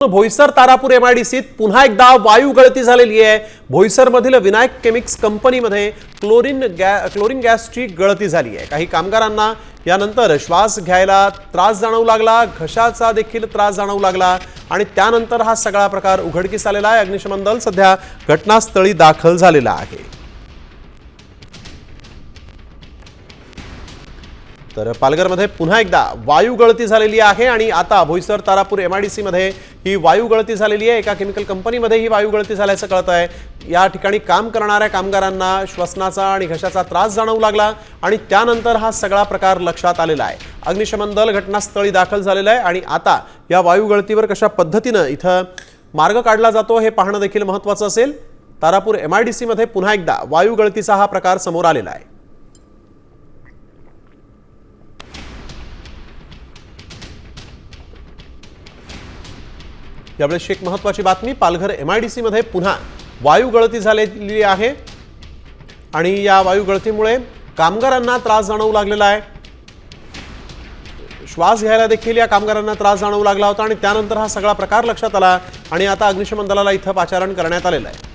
भोईसर तारापूर एमआयडीसीत पुन्हा एकदा वायू गळती झालेली आहे। भोईसरमधील विनायक केमिक्स कंपनीमध्ये क्लोरीन गॅसची गळती झाली आहे। काही कामगारांना यानंतर श्वास घ्यायला त्रास जाणवू लागला, घशाचा देखील त्रास जाणवू लागला आणि त्यानंतर हा सगळा प्रकार उघडकीस आलेला आहे। अग्निशमन दल सध्या घटनास्थळी दाखल झालेला आहे। तर पालघरमध्ये पुन्हा एकदा वायू गळती झालेली आहे आणि आता भोईसर तारापूर एमआयडीसी मध्ये ही वायू गळती झालेली आहे। एका केमिकल कंपनीमध्ये ही वायू गळती झाल्याचं कळत आहे। या ठिकाणी काम करणाऱ्या कामगारांना श्वसनाचा आणि घशाचा त्रास जाणवू लागला आणि त्यानंतर हा सगळा प्रकार लक्षात आलेला आहे। अग्निशमन दल घटनास्थळी दाखल झालेलं आहे आणि आता या वायू गळतीवर कशा पद्धतीने इथं मार्ग काढला जातो हे पाहणं देखील महत्त्वाचं असेल। तारापूर एमआयडीसी मध्ये पुन्हा एकदा वायू गळतीचा हा प्रकार समोर आलेला आहे। यावेळी एक महत्त्वाची बातमी, पालघर एमआयडीसी मध्ये पुन्हा वायू गळती झालेली आहे आणि या वायू गळतीमुळे कामगारांना त्रास जाणवू लागलेला आहे। श्वास घ्यायला देखील या कामगारांना त्रास जाणवू लागला होता आणि त्यानंतर हा सगळा प्रकार लक्षात आला आणि आता अग्निशमन दलाला इथं पाचारण करण्यात आलेलं आहे।